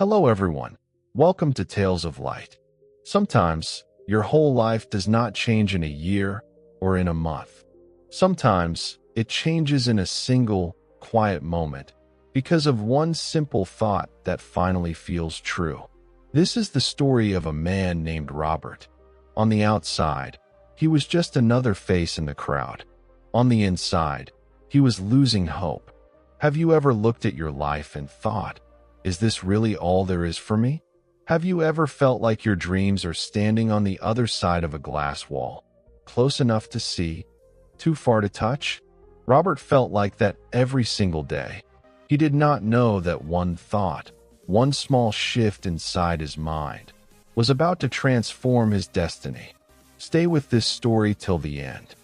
Hello everyone. Welcome to Tales of Light. Sometimes, your whole life does not change in a year or in a month. Sometimes, it changes in a single, quiet moment because of one simple thought that finally feels true. This is the story of a man named Robert. On the outside, he was just another face in the crowd. On the inside, he was losing hope. Have you ever looked at your life and thought, is this really all there is for me? Have you ever felt like your dreams are standing on the other side of a glass wall, close enough to see, too far to touch? Robert felt like that every single day. He did not know that one thought, one small shift inside his mind, was about to transform his destiny. Stay with this story till the end,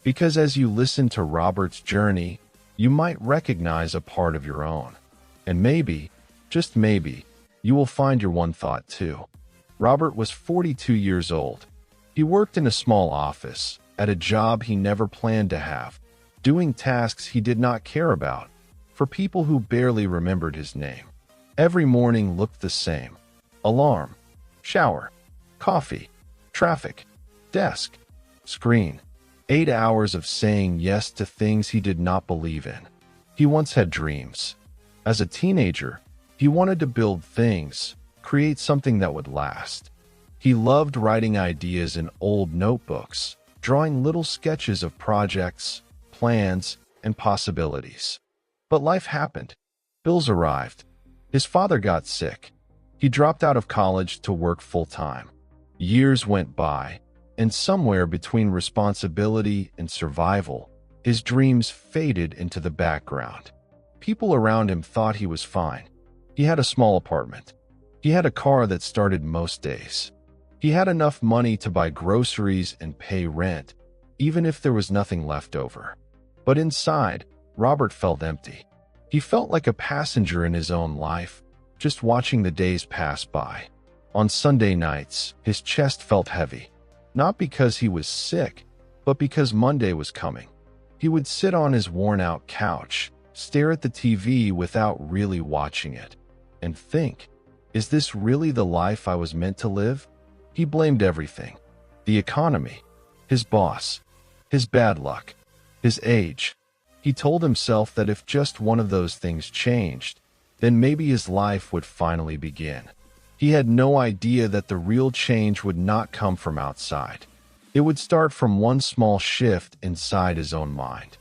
because as you listen to Robert's journey, you might recognize a part of your own. And maybe, just maybe, you will find your one thought too. Robert was 42 years old. He worked in a small office, at a job he never planned to have, doing tasks he did not care about, for people who barely remembered his name. Every morning looked the same. Alarm, shower, coffee, traffic, desk, screen. 8 hours of saying yes to things he did not believe in. He once had dreams. As a teenager, he wanted to build things, create something that would last. He loved writing ideas in old notebooks, drawing little sketches of projects, plans, and possibilities. But life happened. Bills arrived. His father got sick. He dropped out of college to work full-time. Years went by, and somewhere between responsibility and survival, his dreams faded into the background. People around him thought he was fine. He had a small apartment. He had a car that started most days. He had enough money to buy groceries and pay rent, even if there was nothing left over. But inside, Robert felt empty. He felt like a passenger in his own life, just watching the days pass by. On Sunday nights, his chest felt heavy, not because he was sick, but because Monday was coming. He would sit on his worn-out couch, stare at the TV without really watching it, and think, is this really the life I was meant to live? He blamed everything. The economy, his boss, his bad luck, his age. He told himself that if just one of those things changed, then maybe his life would finally begin. He had no idea that the real change would not come from outside. It would start from one small shift inside his own mind.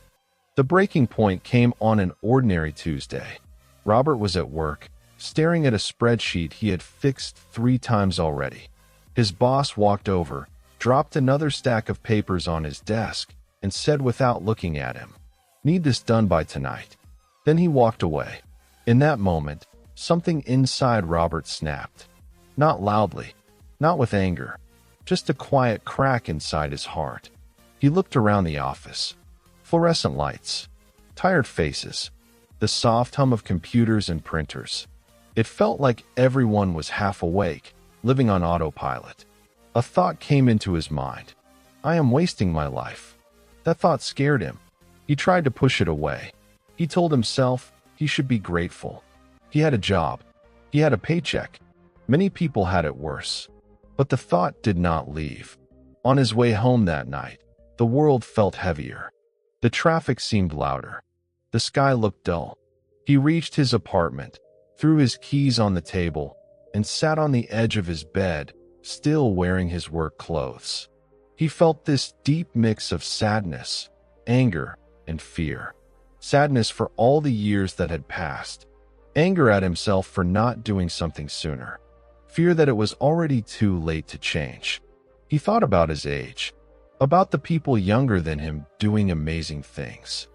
The breaking point came on an ordinary Tuesday. Robert was at work, staring at a spreadsheet he had fixed 3 times already. His boss walked over, dropped another stack of papers on his desk, and said without looking at him, "Need this done by tonight." Then he walked away. In that moment, something inside Robert snapped. Not loudly, not with anger, just a quiet crack inside his heart. He looked around the office. Fluorescent lights, tired faces, the soft hum of computers and printers. It felt like everyone was half awake, living on autopilot. A thought came into his mind. I am wasting my life. That thought scared him. He tried to push it away. He told himself he should be grateful. He had a job. He had a paycheck. Many people had it worse. But the thought did not leave. On his way home that night, the world felt heavier. The traffic seemed louder. The sky looked dull. He reached his apartment, threw his keys on the table, and sat on the edge of his bed, still wearing his work clothes. He felt this deep mix of sadness, anger, and fear. Sadness for all the years that had passed. Anger at himself for not doing something sooner. Fear that it was already too late to change. He thought about his age, about the people younger than him doing amazing things,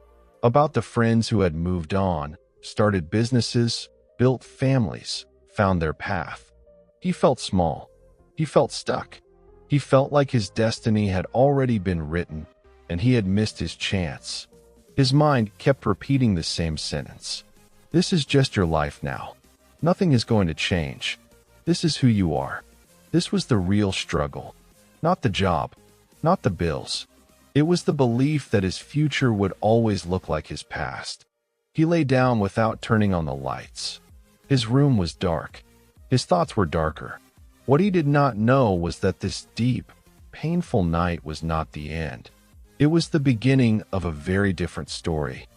about the friends who had moved on, started businesses, built families, found their path. He felt small. He felt stuck. He felt like his destiny had already been written, and he had missed his chance. His mind kept repeating the same sentence. This is just your life now. Nothing is going to change. This is who you are. This was the real struggle. Not the job, not the bills. It was the belief that his future would always look like his past. He lay down without turning on the lights. His room was dark. His thoughts were darker. What he did not know was that this deep, painful night was not the end. It was the beginning of a very different story.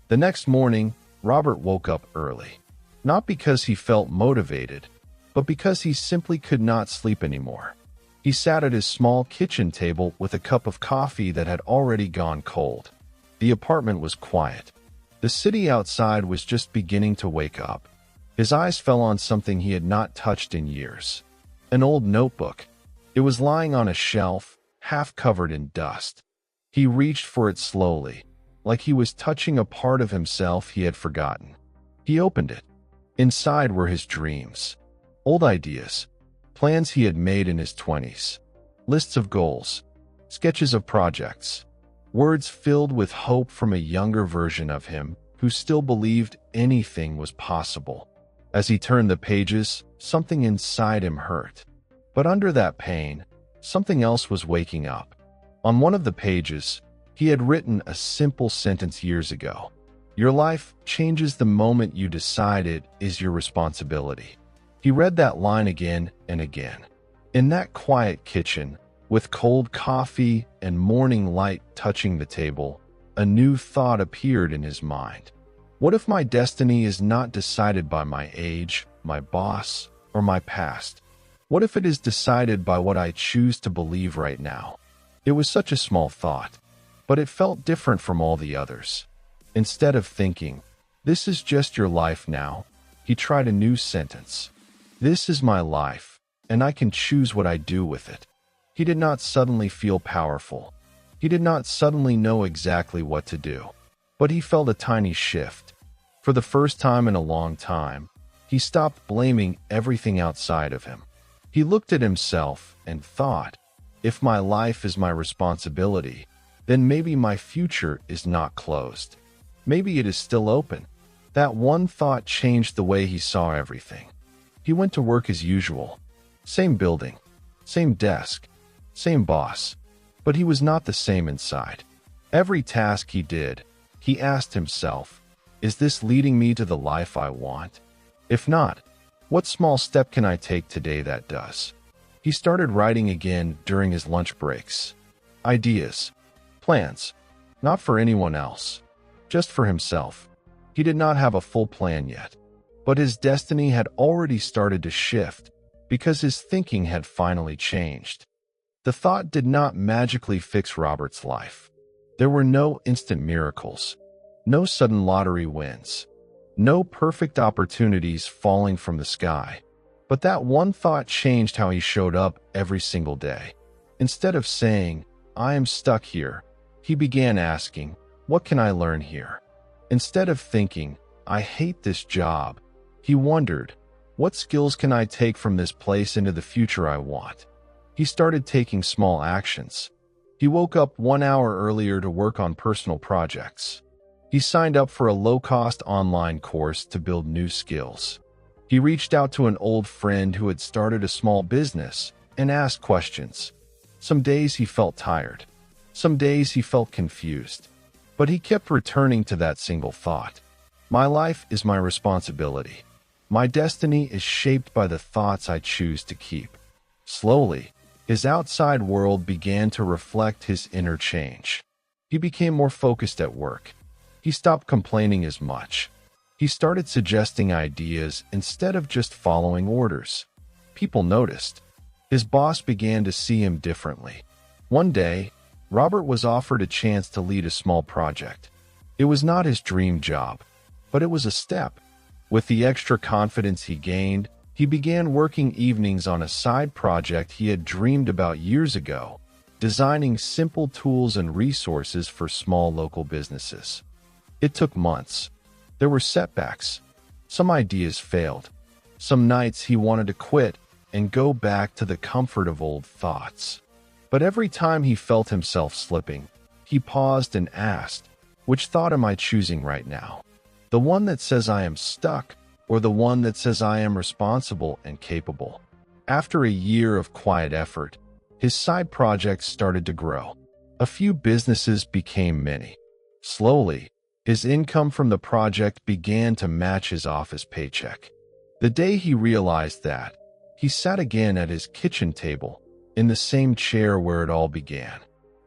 The next morning, Robert woke up early. Not because he felt motivated, but because he simply could not sleep anymore. He sat at his small kitchen table with a cup of coffee that had already gone cold. The apartment was quiet. The city outside was just beginning to wake up. His eyes fell on something he had not touched in years. An old notebook. It was lying on a shelf, half covered in dust. He reached for it slowly, like he was touching a part of himself he had forgotten. He opened it. Inside were his dreams. Old ideas. Plans he had made in his 20s. Lists of goals. Sketches of projects. Words filled with hope from a younger version of him who still believed anything was possible. As he turned the pages, something inside him hurt. But under that pain, something else was waking up. On one of the pages, he had written a simple sentence years ago. Your life changes the moment you decide it is your responsibility. He read that line again and again. In that quiet kitchen, with cold coffee and morning light touching the table, a new thought appeared in his mind. What if my destiny is not decided by my age, my boss, or my past? What if it is decided by what I choose to believe right now? It was such a small thought, but it felt different from all the others. Instead of thinking, "This is just your life now," he tried a new sentence. "This is my life, and I can choose what I do with it." He did not suddenly feel powerful. He did not suddenly know exactly what to do. But he felt a tiny shift. For the first time in a long time, he stopped blaming everything outside of him. He looked at himself and thought, if my life is my responsibility, then maybe my future is not closed. Maybe it is still open. That one thought changed the way he saw everything. He went to work as usual. Same building, same desk, same boss. But he was not the same inside. Every task he did, he asked himself, is this leading me to the life I want? If not, what small step can I take today that does? He started writing again during his lunch breaks. Ideas, plans, not for anyone else, just for himself. He did not have a full plan yet, but his destiny had already started to shift because his thinking had finally changed. The thought did not magically fix Robert's life. There were no instant miracles, no sudden lottery wins, no perfect opportunities falling from the sky. But that one thought changed how he showed up every single day. Instead of saying, "I am stuck here," he began asking, "What can I learn here?" Instead of thinking, "I hate this job," he wondered, "What skills can I take from this place into the future I want?" He started taking small actions. He woke up 1 hour earlier to work on personal projects. He signed up for a low-cost online course to build new skills. He reached out to an old friend who had started a small business and asked questions. Some days he felt tired. Some days he felt confused. But he kept returning to that single thought. My life is my responsibility. My destiny is shaped by the thoughts I choose to keep. Slowly, his outside world began to reflect his inner change. He became more focused at work. He stopped complaining as much. He started suggesting ideas instead of just following orders. People noticed. His boss began to see him differently. One day, Robert was offered a chance to lead a small project. It was not his dream job, but it was a step. With the extra confidence he gained, he began working evenings on a side project he had dreamed about years ago, designing simple tools and resources for small local businesses. It took months. There were setbacks. Some ideas failed. Some nights he wanted to quit and go back to the comfort of old thoughts. But every time he felt himself slipping, he paused and asked, "Which thought am I choosing right now? The one that says I am stuck, or the one that says I am responsible and capable?" After a year of quiet effort, his side projects started to grow. A few businesses became many. Slowly, his income from the project began to match his office paycheck. The day he realized that, he sat again at his kitchen table, in the same chair where it all began.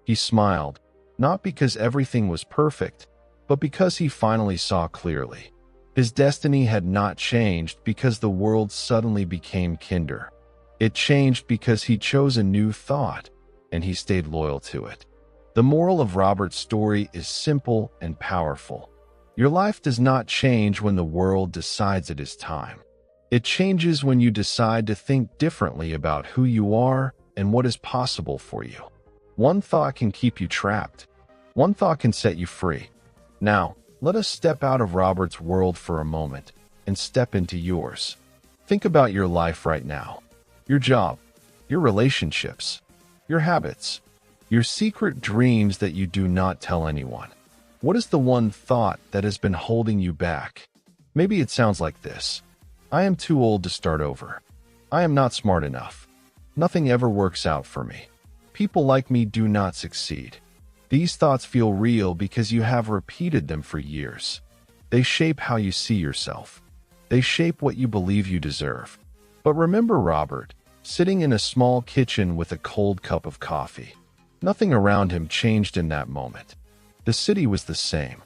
He smiled, not because everything was perfect, but because he finally saw clearly. His destiny had not changed because the world suddenly became kinder. It changed because he chose a new thought, and he stayed loyal to it. The moral of Robert's story is simple and powerful. Your life does not change when the world decides it is time. It changes when you decide to think differently about who you are and what is possible for you. One thought can keep you trapped. One thought can set you free. Now, let us step out of Robert's world for a moment and step into yours. Think about your life right now. Your job, your relationships, your habits, your secret dreams that you do not tell anyone. What is the one thought that has been holding you back? Maybe it sounds like this. I am too old to start over. I am not smart enough. Nothing ever works out for me. People like me do not succeed. These thoughts feel real because you have repeated them for years. They shape how you see yourself. They shape what you believe you deserve. But remember Robert, sitting in a small kitchen with a cold cup of coffee. Nothing around him changed in that moment. The city was the same.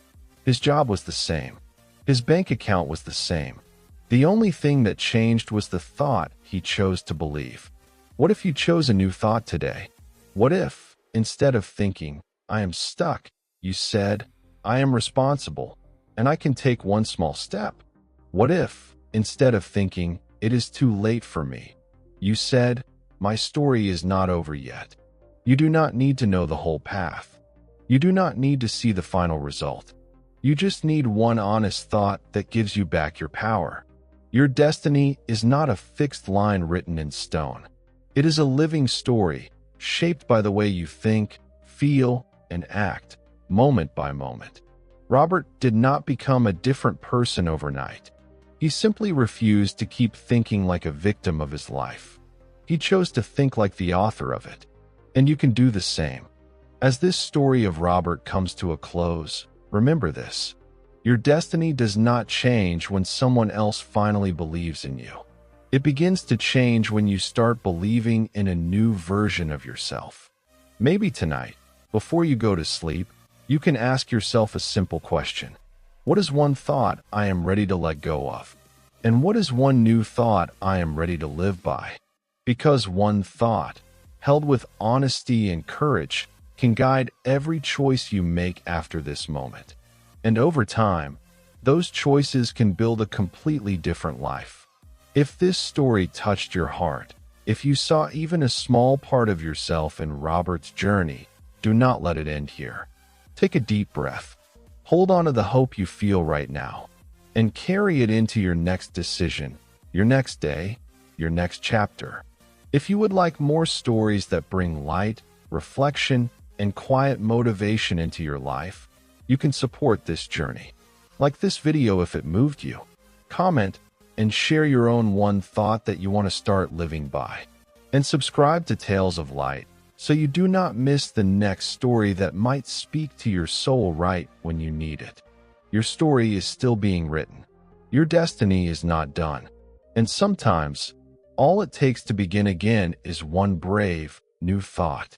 His job was the same. His bank account was the same. The only thing that changed was the thought he chose to believe. What if you chose a new thought today? What if, instead of thinking, I am stuck, you said, I am responsible, and I can take one small step? What if, instead of thinking, it is too late for me, you said, my story is not over yet? You do not need to know the whole path. You do not need to see the final result. You just need one honest thought that gives you back your power. Your destiny is not a fixed line written in stone. It is a living story, shaped by the way you think, feel, and act, moment by moment. Robert did not become a different person overnight. He simply refused to keep thinking like a victim of his life. He chose to think like the author of it. And you can do the same. As this story of Robert comes to a close, remember this. Your destiny does not change when someone else finally believes in you. It begins to change when you start believing in a new version of yourself. Maybe tonight, before you go to sleep, you can ask yourself a simple question. What is one thought I am ready to let go of? And what is one new thought I am ready to live by? Because one thought, held with honesty and courage, can guide every choice you make after this moment. And over time, those choices can build a completely different life. If this story touched your heart, if you saw even a small part of yourself in Robert's journey, do not let it end here. Take a deep breath. Hold on to the hope you feel right now, and carry it into your next decision, your next day, your next chapter. If you would like more stories that bring light, reflection, and quiet motivation into your life, you can support this journey. Like this video if it moved you. Comment and share your own one thought that you want to start living by. And subscribe to Tales of Light so you do not miss the next story that might speak to your soul right when you need it. Your story is still being written. Your destiny is not done. And sometimes, all it takes to begin again is one brave, new thought.